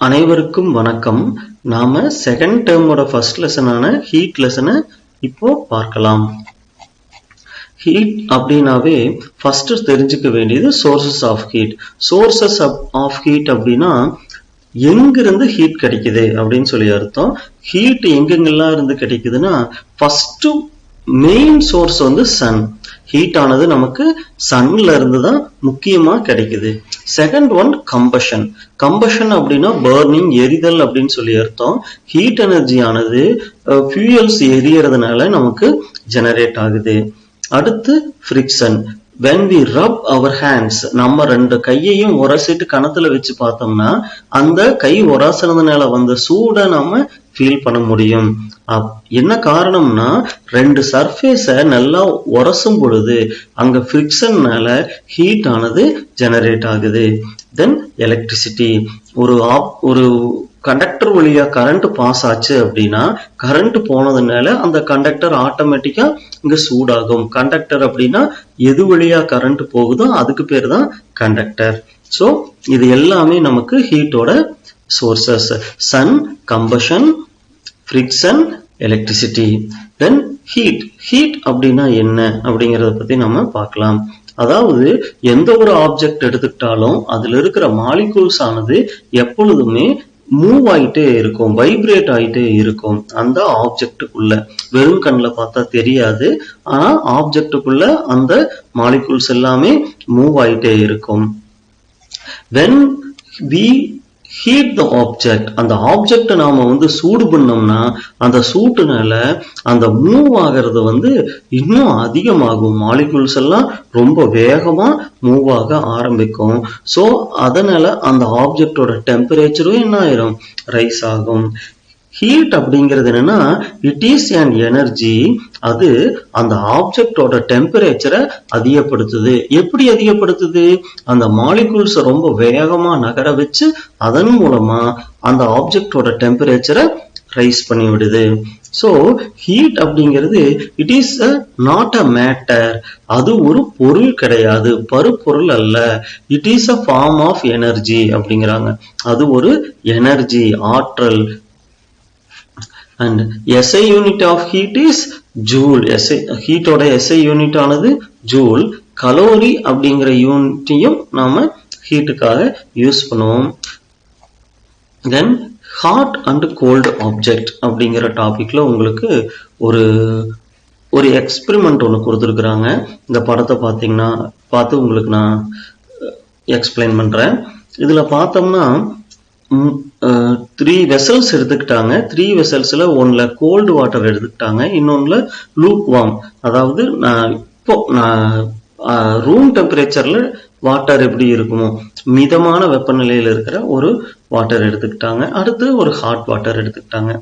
அனைவருக்கும் வணக்கம். நாம செகண்ட் டேர்மோட ஃபர்ஸ்ட் லெசனான ஹீட் லெசனை இப்போ பார்க்கலாம். ஹீட் அப்படின்னாவே ஃபர்ஸ்ட் தெரிஞ்சுக்க வேண்டியது sources of heat. Sources of heat அப்படின்னா எங்கிருந்து ஹீட் கிடைக்குது அப்படின்னு சொல்லி அர்த்தம். ஹீட் எங்கெங்கெல்லாம் இருந்து கிடைக்குதுன்னா ஃபர்ஸ்ட் மெயின் சோர்ஸ் வந்து சன். ஹீட் ஆனது நமக்கு சன்ல இருந்து தான் முக்கியமா கிடைக்குது. Second one combustion. கம்பஷன் அப்படின்னா பர்னிங், எரிதல் அப்படின்னு சொல்லி அர்த்தம். ஹீட் எனர்ஜி ஆனது ஃபியூயல்ஸ் எரியறதுனால நமக்கு ஜெனரேட் ஆகுது. அடுத்து friction. when we rub our hands, நம்ம ரெண்டு கையையும் உரசிட்டு கணத்துல வச்சு பார்த்தோம்னா அந்த கை உரசுறதுனால வந்த சூட நாம ஃபீல் பண்ண முடியும். என்ன காரணம்னா ரெண்டு சர்ஃபேஸ நல்லா உரசும் பொழுது அங்க ஃப்ரிக்ஷன்னால ஹீட் ஆனது ஜெனரேட் ஆகுது. தென் எலக்ட்ரிசிட்டி. ஒரு கண்டக்டர் வழியா கரண்ட் பாஸ் ஆச்சு அப்படின்னா கரண்ட் போனதுனால அந்த கண்டக்டர் ஆட்டோமேட்டிக்கா இங்க சூடாகும். கண்டக்டர் அப்படின்னா எது வழியா கரண்ட் போகுதோ அதுக்கு பேர் தான் கண்டக்டர். சோ இது எல்லாமே நமக்கு ஹீட்டோட sources. Sun, combustion, friction, electricity. Then heat. Heat அப்படின்னா என்ன அப்படிங்கறத பத்தி நம்ம பார்க்கலாம். அதாவது எந்த ஒரு ஆப்ஜெக்ட் எடுத்துக்கிட்டாலும் அதுல இருக்கிற மாலிகூல்ஸ் ஆனது எப்பொழுதுமே மூவ் ஆயிட்டே இருக்கும், வைப்ரேட் ஆயிட்டே இருக்கும். அந்த ஆப்ஜெக்டுக்குள்ள வெறும் கண்ணில் பார்த்தா தெரியாது, ஆனா ஆப்ஜெக்டுக்குள்ள அந்த மாலிகூல்ஸ் எல்லாமே மூவ் ஆயிட்டே இருக்கும். when we heat the object, அந்த ஆப்ஜெக்ட் நாம சூடு பண்ணோம்னா அந்த சூட்டுனால அந்த மூவ் ஆகிறது இன்னும் அதிகமாகும். மாலிகூல்ஸ் எல்லாம் ரொம்ப வேகமா மூவ் ஆக ஆரம்பிக்கும். சோ அதனால அந்த ஆப்ஜெக்டோட டெம்பரேச்சரும் என்ன ஆயிரும், ரைஸ் ஆகும். ஹீட் அப்படிங்கிறது என்னன்னா இட் இஸ் an எனர்ஜி. அது அந்த ஆப்ஜெக்டோட டெம்பரேச்சரை அதிகப்படுத்துது. எப்படி அதிகப்படுத்துது? அந்த மாலிகூல்ஸ் ரொம்ப வேகமா நகர வச்சு அதன் மூலமா அந்த ஆப்ஜெக்டோட டெம்பரேச்சரை ரைஸ் பண்ணி விடுது. சோ ஹீட் அப்படிங்கிறது it is not a matter. அது ஒரு பொருள் கிடையாது, பருப்பொருள் அல்ல. It is a form of energy அப்படிங்கிறாங்க. அது ஒரு எனர்ஜி, ஆற்றல். And SI unit of heat is joule. heat ஓட SI unit ஆனது ஜூல். கலோரி அப்படிங்கிற யூனிட்டையும் நாம ஹீட்டுக்காக யூஸ் பண்ணுவோம். தென் ஹாட் அண்ட் கோல்டு ஆப்ஜெக்ட் அப்படிங்கிற டாபிக்ல உங்களுக்கு ஒரு எக்ஸ்பெரிமெண்ட் ஒன்று கொடுத்துருக்குறாங்க. இந்த படத்தை பார்த்து உங்களுக்கு நான் எக்ஸ்பிளைன் பண்றேன். இதுல பார்த்தோம்னா 3 வெசல்ஸ் எடுத்துக்கிட்டாங்க. 3 வெசல்ஸ்ல ஒன்னுல கோல்டு வாட்டர் எடுத்துக்கிட்டாங்க, இன்னொன்னுல லூக் வார்ம். அதாவது இப்போ ரூம் டெம்பரேச்சர்ல வாட்டர் எப்படி இருக்குமோ மிதமான வெப்பநிலையில இருக்கிற ஒரு வாட்டர் எடுத்துக்கிட்டாங்க. அடுத்து ஒரு ஹாட் வாட்டர் எடுத்துக்கிட்டாங்க.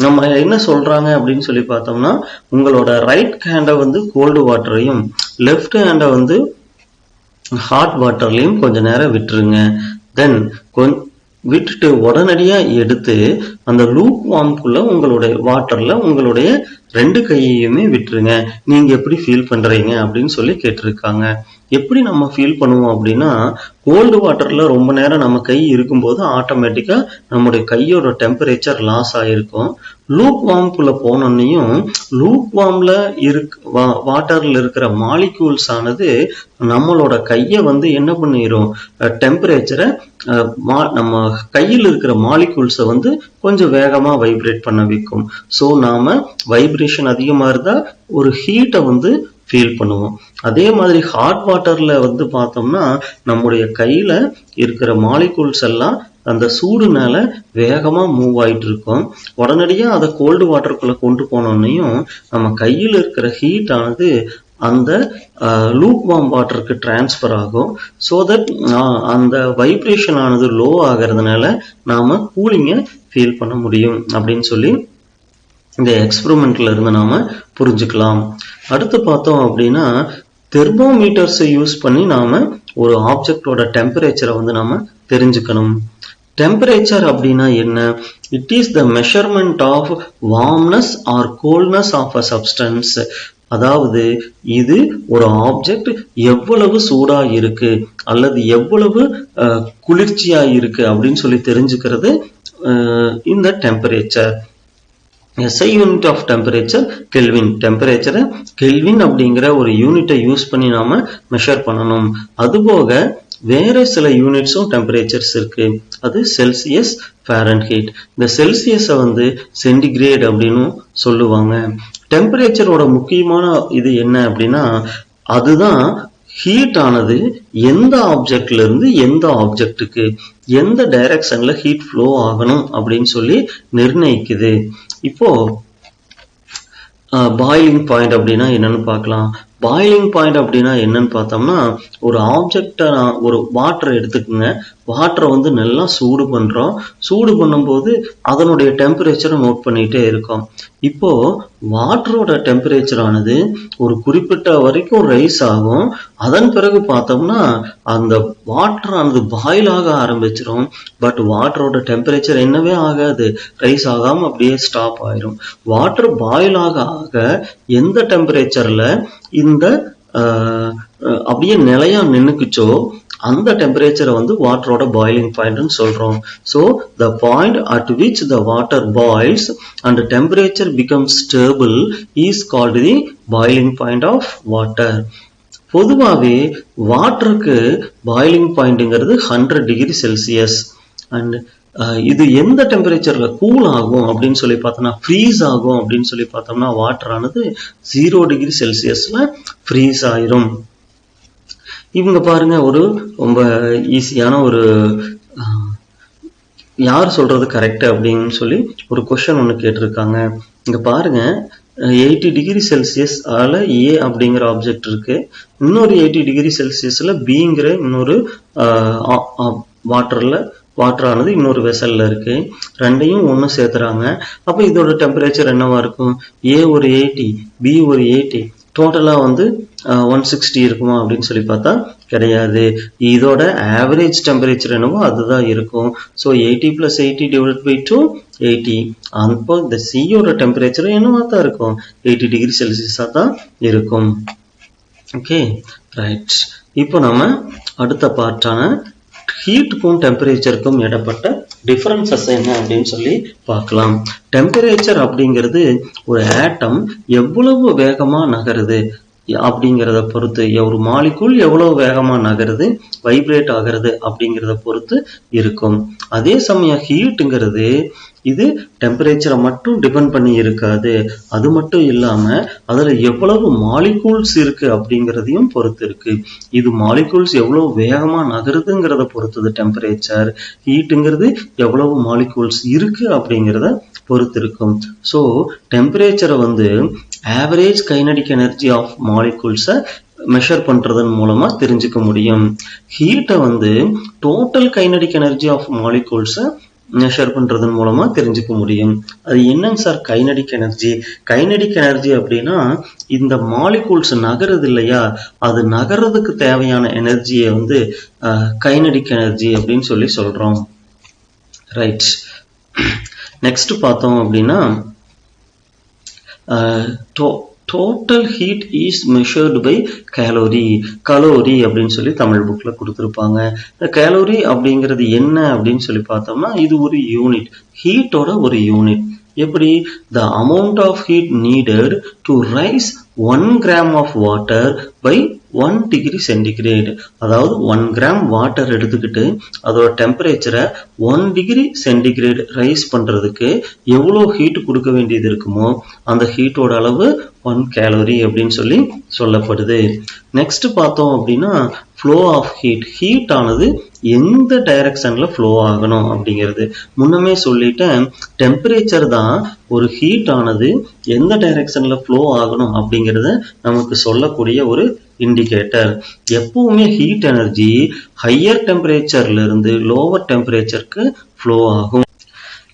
நம்ம என்ன சொல்றாங்க அப்படின்னு சொல்லி பார்த்தோம்னா உங்களோட ரைட் ஹேண்டை கோல்டு வாட்டரையும் லெஃப்ட் ஹேண்டை ஹாட் வாட்டர்லயும் கொஞ்ச நேரம் விட்டுருங்க. தென் விட்டுட்டு உடனடியா எடுத்து அந்த லூக் வார்ம்குள்ள உங்களுடைய வாட்டர்ல உங்களுடைய 2 கையையுமே விட்டுருங்க. நீங்க எப்படி ஃபீல் பண்றீங்க அப்படின்னு சொல்லி கேட்டிருக்காங்க. எப்படி நம்ம ஃபீல் பண்ணுவோம் அப்படின்னா கோல்டு வாட்டர்ல ரொம்ப நேரம் நம்ம கை இருக்கும்போது ஆட்டோமேட்டிக்கா நம்முடைய கையோட டெம்பரேச்சர் லாஸ் ஆயிருக்கும். லூக் வார்ம்குள்ள போனோன்னையும் லூக் வார்ம்ல வாட்டர்ல இருக்கிற மாலிகூல்ஸ் ஆனது நம்மளோட கைய என்ன பண்ணிரும், டெம்பரேச்சரை நம்ம கையில் இருக்கிற மாலிகூல்ஸை கொஞ்சம் வேகமா வைப்ரேட் பண்ண வைக்கும். சோ நாம வைப்ரேஷன் அதிகமா இருந்தா ஒரு ஹீட்டை ஃபீல் பண்ணுவோம். அதே மாதிரி ஹாட் வாட்டர்ல பார்த்தோம்னா நம்முடைய கையில இருக்கிற மாலிகூல்ஸ் எல்லாம் அந்த சூடுனால வேகமா மூவ் ஆயிட்டு இருக்கும். உடனடியா அதை கோல்டு வாட்டருக்குள்ள கொண்டு போனோன்னையும் நம்ம கையில் இருக்கிற ஹீட் ஆனது அந்த லூக் வார்ம் வாட்டருக்கு டிரான்ஸ்பர் ஆகும். சோ தட் அந்த வைப்ரேஷன் ஆனது லோ ஆகிறதுனால நாம கூலிங்க ஃபீல் பண்ண முடியும் அப்படின்னு சொல்லி இந்த எக்ஸ்பெரிமெண்ட்ல இருந்து நாம புரிஞ்சுக்கலாம். அடுத்து பார்த்தோம் அப்படின்னா தெர்மோமீட்டர்ஸை யூஸ் பண்ணி நாம ஒரு ஆப்ஜெக்டோட டெம்பரேச்சரை நாம தெரிஞ்சுக்கணும். டெம்பரேச்சர் அப்படின்னா என்ன? It is the measurement of warmness or coldness of a substance. அதாவது இது ஒரு ஆப்ஜெக்ட் எவ்வளவு சூடா இருக்கு அல்லது எவ்வளவு குளிர்ச்சியா இருக்கு அப்படின்னு சொல்லி தெரிஞ்சுக்கிறது in the temperature. SI unit of temperature Kelvin. Temperature Kelvin அப்படிங்கிற ஒரு யூனிட்டை யூஸ் பண்ணி நாம மெஷர் பண்ணணும். அதுபோக வேற சில யூனிட்ஸும் டெம்பரேச்சர்ஸ் இருக்கு. அது செல்சியஸ், ஃபாரன்ஹீட். இந்த செல்சியஸை வந்து சென்டிகிரேட் அப்படின்னு சொல்லுவாங்க. டெம்பரேச்சரோட முக்கியமான இது என்ன அப்படின்னா, அதுதான் ஹீட் ஆனது எந்த ஆப்ஜெக்ட்ல இருந்து எந்த ஆப்ஜெக்டுக்கு எந்த டைரக்ஷன்ல ஹீட் ஃப்ளோ ஆகணும் அப்படின்னு சொல்லி நிர்ணயிக்குது. இப்போ பாயிலிங் பாயிண்ட் அப்படின்னா என்னன்னு பார்க்கலாம். பாயிலிங் பாயிண்ட் அப்படின்னா என்னன்னு பார்த்தோம்னா, ஒரு ஆப்ஜெக்டை ஒரு வாட்டரை எடுத்துக்கோங்க. வாட்டரை வந்து நல்லா சூடு பண்றோம். சூடு பண்ணும்போது அதனுடைய டெம்பரேச்சரை நோட் பண்ணிட்டே இருக்கோம். இப்போ வாட்டரோட டெம்பரேச்சர் ஆனது ஒரு குறிப்பிட்ட வரைக்கும் ரைஸ் ஆகும். அதன் பிறகு பார்த்தோம்னா அந்த வாட்டர் ஆனது பாயில் ஆக ஆரம்பிச்சிடும். பட் வாட்டரோட டெம்பரேச்சர் என்னவே ஆகாது, ரைஸ் ஆகாம அப்படியே ஸ்டாப் ஆயிரும். வாட்டர் பாயில் ஆக ஆக எந்த டெம்பரேச்சர்ல இந்த அப்படியே நிலையா நின்னுக்குச்சோ அந்த டெம்பரேச்சரை வந்து வாட்டரோட பாயிலிங் பாயிண்ட்னு சொல்றோம். So the point at which the water boils and temperature becomes stable is called the boiling point of water. பொதுவாகவே வாட்டருக்கு பாயிலிங் பாயிண்ட்ங்கிறது 100 டிகிரி செல்சியஸ். அண்ட் இது எந்த டெம்பரேச்சர்ல கூல் ஆகும் அப்படின்னு சொல்லி பார்த்தோம்னா, ஃப்ரீஸ் ஆகும் அப்படின்னு சொல்லி பார்த்தோம்னா, வாட்டர் ஆனது 0 டிகிரி செல்சியஸ்ல ஃப்ரீஸ் ஆயிரும். இவங்க பாருங்க, ஒரு ரொம்ப ஈஸியான ஒரு யார் சொல்றது கரெக்ட் அப்படின்னு சொல்லி ஒரு கொஸ்டின் ஒன்று கேட்டிருக்காங்க. இங்க பாருங்க, 80 டிகிரி செல்சியஸ் ஏ அப்படிங்கிற ஆப்ஜெக்ட் இருக்கு. இன்னொரு 80 டிகிரி செல்சியஸ்ல பிங்கிற இன்னொரு வாட்டர் ஆனது இன்னொரு வெசல்ல இருக்கு. ரெண்டையும் ஒன்று சேர்த்துறாங்க. அப்ப இதோட டெம்பரேச்சர் என்னவா இருக்கும்? ஏ ஒரு 80, பி ஒரு 80, டோட்டலா வந்து 160 இருக்குமா அப்படின்னு சொல்லி பார்த்தா கிடையாது. இதோட ஆவரேஜ் டெம்பரேச்சர் என்னவோ அதுதான் இருக்கும். ஸோ 80 + 80 ÷ 2 80. அப்போ இந்த சியோட டெம்பரேச்சர் என்னவா தான் இருக்கும்? 80 டிகிரி செல்சியஸா தான் இருக்கும். Okay, right. இப்போ நம்ம அடுத்த பார்ட்டான ஹீட்டுக்கும் டெம்பரேச்சருக்கும் இடப்பட்ட டிஃபரன்சஸ் என்ன அப்படின்னு சொல்லி பார்க்கலாம். டெம்பரேச்சர் அப்படிங்கிறது ஒரு ஆட்டம் எவ்வளவு வேகமா நகருது அப்படிங்கிறத பொறுத்து, ஒரு மாலிகூல் எவ்வளவு வேகமா நகருது, வைப்ரேட் ஆகிறது அப்படிங்கிறத பொறுத்து இருக்கும். அதே சமயம் ஹீட்டுங்கிறது இது டெம்பரேச்சரை மட்டும் டிபெண்ட் பண்ணி இருக்காது. அது மட்டும் இல்லாம அதுல எவ்வளவு மாலிகூல்ஸ் இருக்கு அப்படிங்கிறதையும் பொறுத்து இருக்கு. இது மாலிகூல்ஸ் எவ்வளவு வேகமா நகருதுங்கிறத பொறுத்தது டெம்பரேச்சர். ஹீட்டுங்கிறது எவ்வளவு மாலிகூல்ஸ் இருக்கு அப்படிங்கிறத பொறுத்து இருக்கும். ஸோ டெம்பரேச்சரை வந்து ஆவரேஜ் கைனடிக் எனர்ஜி ஆஃப் மாலிகூல்ஸை மெஷர் பண்றதன் மூலமா தெரிஞ்சுக்க முடியும். ஹீட்டை வந்து டோட்டல் கைனடிக் எனர்ஜி ஆஃப் மாலிகூல்ஸை மெஷர் பண்றதன் மூலமா தெரிஞ்சுக்க முடியும். அது என்னங்க sir kinetic energy? Kinetic energy அப்படின்னா இந்த மாலிகூல்ஸ் நகருது இல்லையா, அது நகர்றதுக்கு தேவையான எனர்ஜியை வந்து கைனடிக் எனர்ஜி அப்படின்னு சொல்லி சொல்றோம். ரைட். நெக்ஸ்ட் பார்த்தோம் அப்படின்னா, total heat is measured by calorie. Calorie அப்படின்னு சொல்லி தமிழ் புக்ல கொடுத்துருப்பாங்க. இந்த கேலோரி அப்படிங்கிறது என்ன அப்படின்னு சொல்லி பார்த்தோம்னா, இது ஒரு யூனிட், ஹீட்டோட ஒரு யூனிட். எப்படி? the amount of heat needed to rise 1 gram of water by 1 degree centigrade. அதாவது 1 கிராம் வாட்டர் எடுத்துக்கிட்டு அதோட டெம்பரேச்சரை 1 டிகிரி சென்டிகிரேட் ரைஸ் பண்றதுக்கு எவ்வளோ ஹீட் கொடுக்க வேண்டியது இருக்குமோ அந்த ஹீட்டோட அளவு 1 கேலோரி அப்படின்னு சொல்லி சொல்லப்படுது. நெக்ஸ்ட் பார்த்தோம் அப்படின்னா, ஃப்ளோ ஆஃப் ஹீட். ஹீட் ஆனது எந்த டைரக்ஷன்ல ஃப்ளோ ஆகணும் அப்படிங்கிறது முன்னமே சொல்லிட்டேன். டெம்பரேச்சர் தான் ஒரு ஹீட் ஆனது எந்த டைரக்ஷன்ல ஃப்ளோ ஆகணும் அப்படிங்கிறத நமக்கு சொல்லக்கூடிய ஒரு இண்டிகேட்டர். எப்பவுமே ஹீட் எனர்ஜி ஹையர் டெம்பரேச்சர்ல இருந்து லோவர் டெம்பரேச்சருக்கு ஃப்ளோ ஆகும்.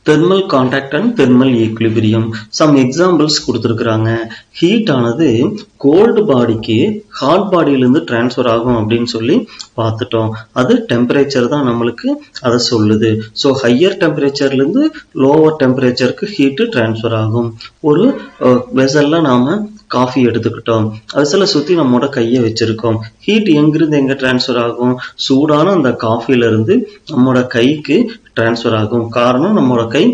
Thermal contact and thermal equilibrium. Some examples கொடுத்துருக்குறாங்க. ஹீட் ஆனது கோல்டு பாடிக்கு ஹாட் பாடியிலிருந்து டிரான்ஸ்ஃபர் ஆகும் அப்படின்னு சொல்லி பார்த்துட்டோம். அது டெம்பரேச்சர் தான் நம்மளுக்கு அதை சொல்லுது. ஸோ ஹையர் டெம்பரேச்சர்லேருந்து லோவர் டெம்பரேச்சருக்கு ஹீட்டு டிரான்ஸ்ஃபர் ஆகும். ஒரு வெசல்ல நாம காஃபி எடுத்துக்கிட்டோம். அதில் சுற்றி நம்மளோட கையை வச்சிருக்கோம். ஹீட் எங்கிருந்து எங்கே டிரான்ஸ்ஃபர் ஆகும்? சூடான அந்த காஃபியிலிருந்து நம்மளோட கைக்கு டிரான்ஸ்ஃபர் ஆகும். காரணம் நம்மளோட கை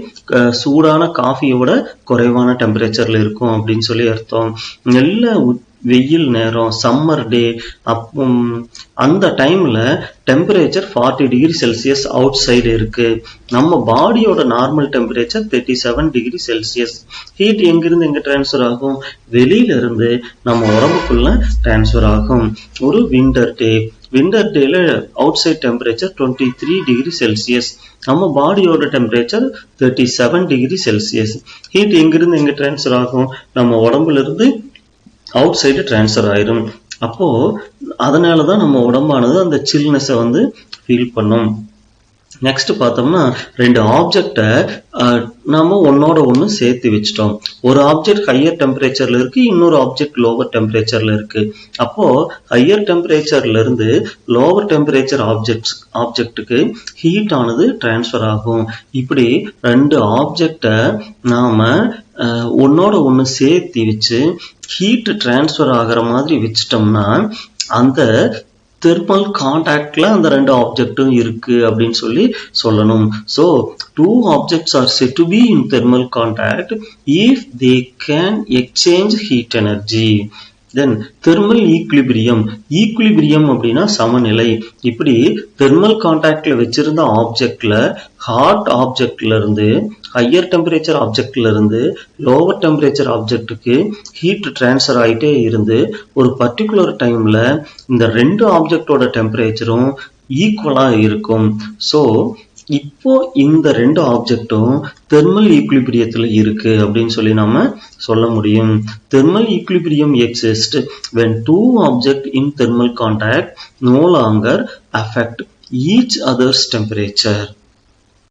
சூடான காஃபியோட குறைவான டெம்பரேச்சரில் இருக்கும் அப்படின்னு சொல்லி அர்த்தம். நல்ல வெயில் நேரம், சம்மர் டே, அந்த டைமில் temperature 40 degree Celsius out side இருக்கு. நம்ம பாடியோட normal temperature 37 degree Celsius. Heat எங்கிருந்து எங்கே டிரான்ஸ்ஃபர் ஆகும்? வெளியிலிருந்து நம்ம உடம்புக்குள்ள டிரான்ஸ்ஃபர் ஆகும். ஒரு விண்டர் டேல outside temperature 23 degree Celsius. நம்ம பாடியோட டெம்பரேச்சர் 37 டிகிரி செல்சியஸ். ஹீட் எங்கிருந்து எங்கே டிரான்ஸ்ஃபர் ஆகும்? நம்ம உடம்புல இருந்து அவுட் சைடு டிரான்ஸ்ஃபர் ஆயிரும். அப்போ அதனாலதான் நம்ம உடம்பானது அந்த சில்னஸை ஃபீல் பண்ணும். நெக்ஸ்ட் பார்த்தோம்னா, ரெண்டு ஆப்ஜெக்டை நாம ஒன்னோட ஒன்று சேர்த்து வச்சிட்டோம். ஒரு ஆப்ஜெக்ட் ஹையர் டெம்பரேச்சர்ல இருக்கு, இன்னொரு ஆப்ஜெக்ட் லோவர் டெம்பரேச்சர்ல இருக்கு. அப்போ ஹையர் டெம்பரேச்சர்ல இருந்து லோவர் டெம்பரேச்சர் ஆப்ஜெக்டுக்கு ஹீட் ஆனது டிரான்ஸ்ஃபர் ஆகும். இப்படி ரெண்டு ஆப்ஜெக்டை நாம ஒன்னோட ஒன்று சேர்த்து வச்சு ஹீட் டிரான்ஸ்ஃபர் ஆகிற மாதிரி வச்சிட்டோம்னா அந்த தெர்மல் கான்டாக்ட்ல அந்த ரெண்டு ஆப்ஜெக்டும் இருக்கு அப்படின்னு சொல்லணும். So two objects are said to be in thermal contact if they can exchange heat energy. Then thermal equilibrium அப்படின்னா சமநிலை. இப்படி தெர்மல் கான்டாக்ட்ல வச்சிருந்த ஆப்ஜெக்ட்ல ஹாட் ஆப்ஜெக்ட்ல இருந்து ஹையர் டெம்பரேச்சர் ஆப்ஜெக்ட்ல இருந்து லோவர் டெம்பரேச்சர் ஆப்ஜெக்டுக்கு ஹீட் டிரான்ஸ்ஃபர் ஆகிட்டே இருந்து ஒரு பர்டிகுலர் டைம்ல இந்த ரெண்டு ஆப்ஜெக்டோட டெம்பரேச்சரும் ஈக்குவலா இருக்கும். ஸோ இப்போ இந்த ரெண்டு ஆப்ஜெக்டும் தெர்மல் ஈக்குலிபிரியத்துல இருக்கு அப்படின்னு நாம சொல்ல முடியும். Thermal equilibrium exist when two objects in thermal contact no longer affect each other's temperature.